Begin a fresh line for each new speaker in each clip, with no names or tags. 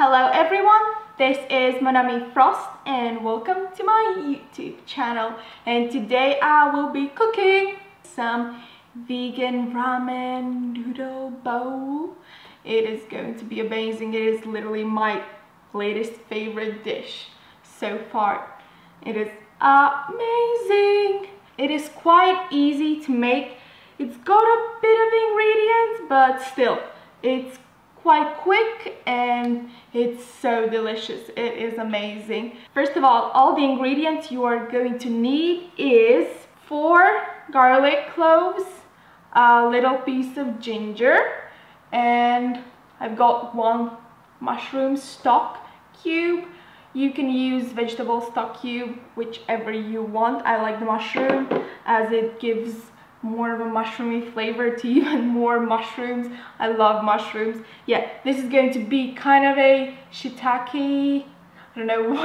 Hello everyone, this is Monami Frost and welcome to my YouTube channel. And today I will be cooking some vegan ramen noodle bowl. It is going to be amazing. It is literally my latest favorite dish so far. It is amazing. It is quite easy to make. It's got a bit of ingredients, but still, it's quite quick and it's so delicious. It is amazing. First of all the ingredients you are going to need is 4 garlic cloves, a little piece of ginger, and I've got 1 mushroom stock cube. You can use vegetable stock cube, whichever you want. I like the mushroom as it gives more of a mushroomy flavor to even more mushrooms. I love mushrooms. Yeah, this is going to be kind of a shiitake. I don't know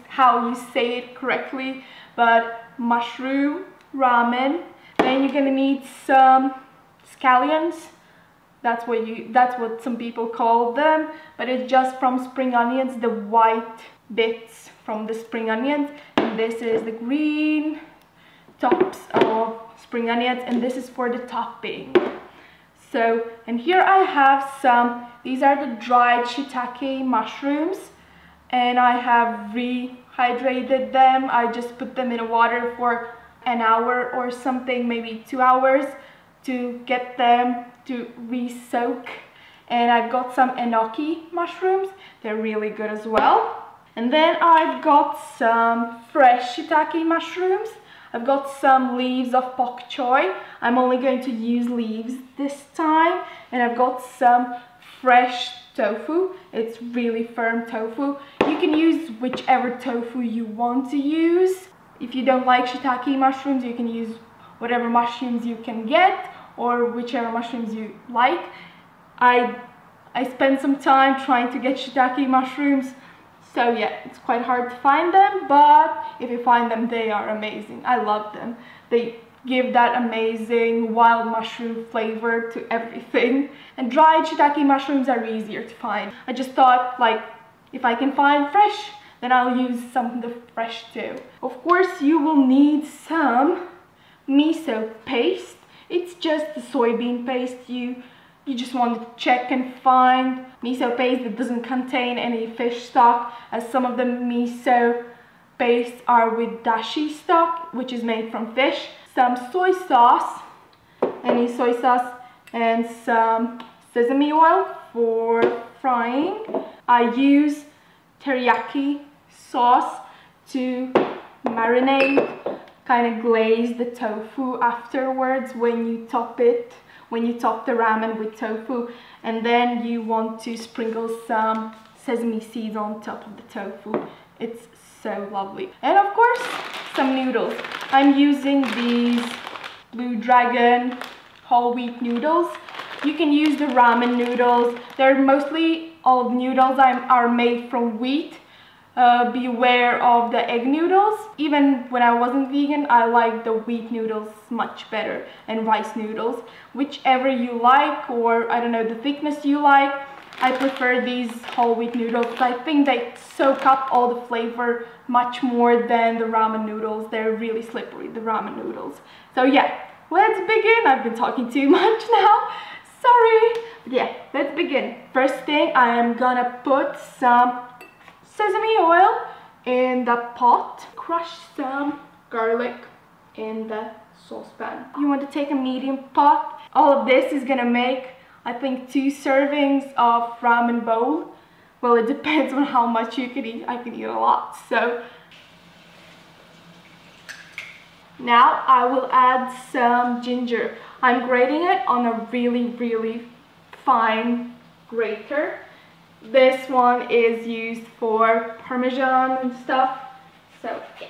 how you say it correctly, but mushroom ramen. Then you're gonna need some scallions. That's what some people call them, but it's just from spring onions, the white bits from the spring onions. And this is the green tops of spring onions, and this is for the topping. So, and here I have these are the dried shiitake mushrooms, and I have rehydrated them. I just put them in water for an hour or something, maybe 2 hours, to get them to re-soak. And I've got some enoki mushrooms. They're really good as well. And then I've got some fresh shiitake mushrooms. I've got some leaves of pak choy. I'm only going to use leaves this time. And I've got some fresh tofu. It's really firm tofu. You can use whichever tofu you want to use. If you don't like shiitake mushrooms, you can use whatever mushrooms you can get or whichever mushrooms you like. I spent some time trying to get shiitake mushrooms. So yeah, it's quite hard to find them, but if you find them, they are amazing. I love them. They give that amazing wild mushroom flavor to everything. And dried shiitake mushrooms are easier to find. I just thought, like, if I can find fresh, then I'll use some of the fresh too. Of course, you will need some miso paste. It's just the soybean paste. You just want to check and find miso paste that doesn't contain any fish stock, as some of the miso pastes are with dashi stock, which is made from fish. Some soy sauce, any soy sauce, and some sesame oil for frying. I use teriyaki sauce to marinate, kind of glaze the tofu afterwards when you top it. When you top the ramen with tofu, and then you want to sprinkle some sesame seeds on top of the tofu. It's so lovely. And of course, some noodles. I'm using these Blue Dragon whole wheat noodles. You can use the ramen noodles. They're mostly all noodles are made from wheat. Beware of the egg noodles. Even when I wasn't vegan, I like the wheat noodles much better, and rice noodles, whichever you like, or I don't know, the thickness you like. I prefer these whole wheat noodles. I think they soak up all the flavor much more than the ramen noodles. They're really slippery, the ramen noodles. So yeah, let's begin. I've been talking too much now, sorry. But yeah, let's begin. First thing, I am gonna put some sesame oil in the pot. Crush some garlic in the saucepan. You want to take a medium pot. All of this is gonna make, I think, 2 servings of ramen bowl. Well, it depends on how much you can eat. I can eat a lot. So now I will add some ginger. I'm grating it on a really fine grater. This one is used for Parmesan and stuff, so yeah.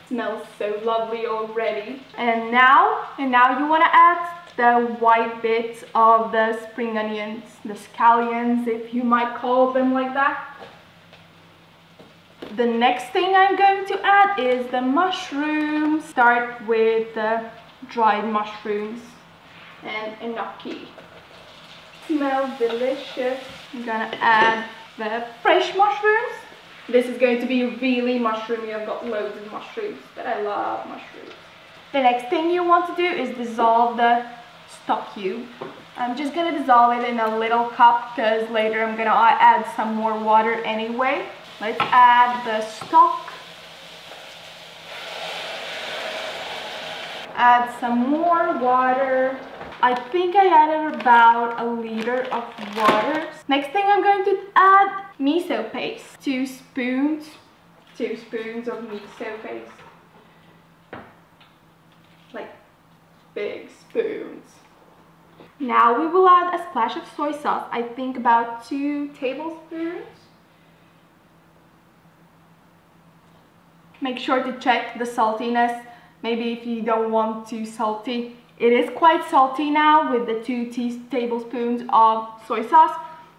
Smells so lovely already. And now you want to add the white bits of the spring onions, the scallions, if you might call them like that. The next thing I'm going to add is the mushrooms. Start with the dried mushrooms and enoki. Smells delicious. I'm gonna add the fresh mushrooms. This is going to be really mushroomy. I've got loads of mushrooms, but I love mushrooms. The next thing you want to do is dissolve the stock cube. I'm just going to dissolve it in a little cup because later I'm going to add some more water anyway. Let's add the stock. Add some more water. I think I added about a liter of water. Next thing I'm going to add miso paste. 2 spoons of miso paste. Like big spoons. Now we will add a splash of soy sauce. I think about 2 tablespoons. Make sure to check the saltiness. Maybe if you don't want too salty. It is quite salty now with the 2 tablespoons of soy sauce.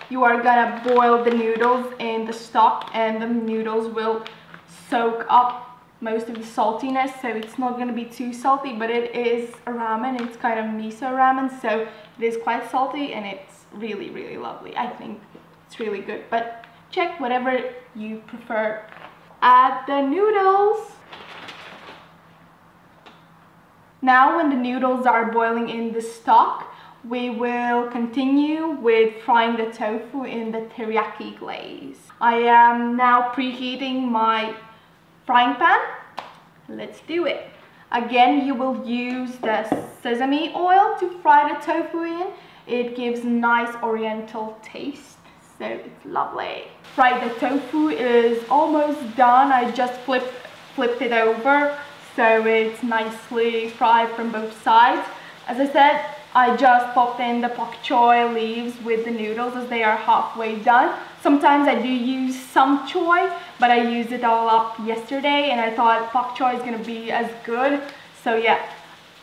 You are gonna boil the noodles in the stock and the noodles will soak up most of the saltiness, so it's not gonna be too salty, but it is a ramen. It's kind of miso ramen, so it is quite salty and it's really, really lovely. I think it's really good, but check whatever you prefer. Add the noodles. Now when the noodles are boiling in the stock, we will continue with frying the tofu in the teriyaki glaze. I am now preheating my frying pan. Let's do it. Again, you will use the sesame oil to fry the tofu in. It gives nice oriental taste, so it's lovely. Right, the tofu is almost done. I just flipped it over. So it's nicely fried from both sides. As I said, I just popped in the pak choy leaves with the noodles as they are halfway done. Sometimes I do use some choy, but I used it all up yesterday and I thought pak choy is gonna be as good. So yeah,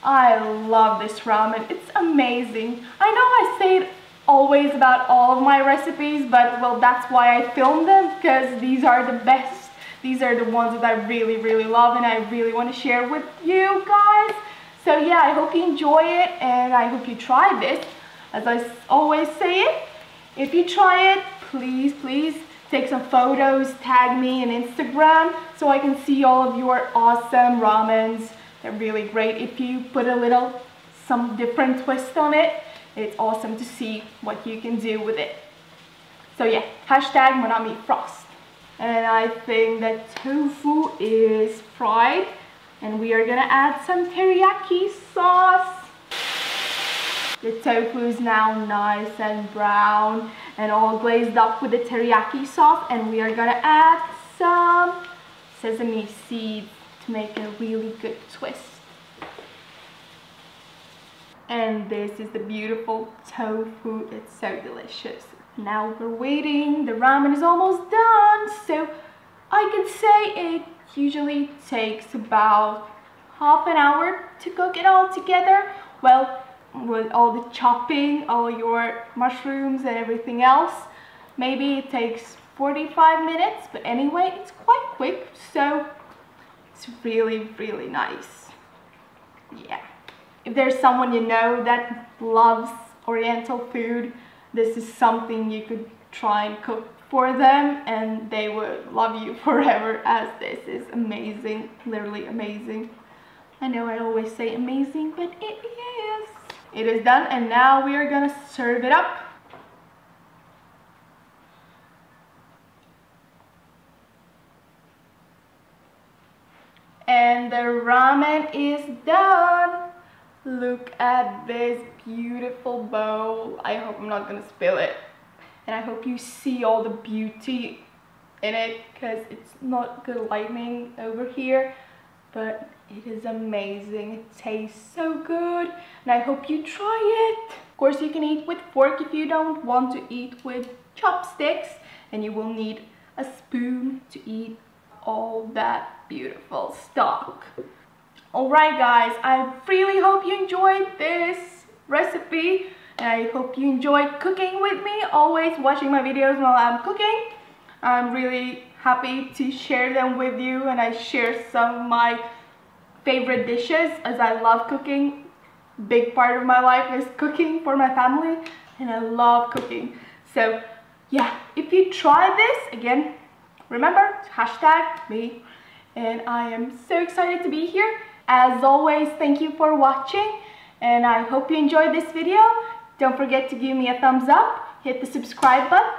I love this ramen. It's amazing. I know I say it always about all of my recipes, but well, that's why I film them, because these are the best. These are the ones that I really, really love and I really want to share with you guys. So yeah, I hope you enjoy it and I hope you try this. As I always say it, if you try it, please take some photos, tag me on Instagram so I can see all of your awesome ramens. They're really great. If you put some different twist on it, it's awesome to see what you can do with it. So yeah, hashtag Monami Frost. And I think that tofu is fried and we are gonna add some teriyaki sauce. The tofu is now nice and brown and all glazed up with the teriyaki sauce, and we are gonna add some sesame seeds to make a really good twist. And this is the beautiful tofu. It's so delicious. Now we're waiting. The ramen is almost done, so I could say it usually takes about half an hour to cook it all together. Well, with all the chopping, all your mushrooms and everything else, maybe it takes 45 minutes, but anyway, it's quite quick, so it's really, really nice. Yeah. If there's someone you know that loves Oriental food, this is something you could try and cook for them and they would love you forever, as this is amazing, literally amazing. I know I always say amazing, but it is. It is done and now we are gonna serve it up. And the ramen is done. Look at this beautiful bowl. I hope I'm not gonna spill it. And I hope you see all the beauty in it, because it's not good lighting over here, but it is amazing. It tastes so good and I hope you try it. Of course, you can eat with fork if you don't want to eat with chopsticks, and you will need a spoon to eat all that beautiful stock. Alright guys, I really hope you enjoyed this recipe and I hope you enjoyed cooking with me, always watching my videos while I'm cooking. I'm really happy to share them with you, and I share some of my favorite dishes as I love cooking. Big part of my life is cooking for my family and I love cooking. So yeah, if you try this, again, remember, hashtag me. And I am so excited to be here. As always, thank you for watching, and I hope you enjoyed this video. Don't forget to give me a thumbs up, hit the subscribe button,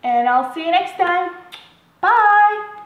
and I'll see you next time. Bye!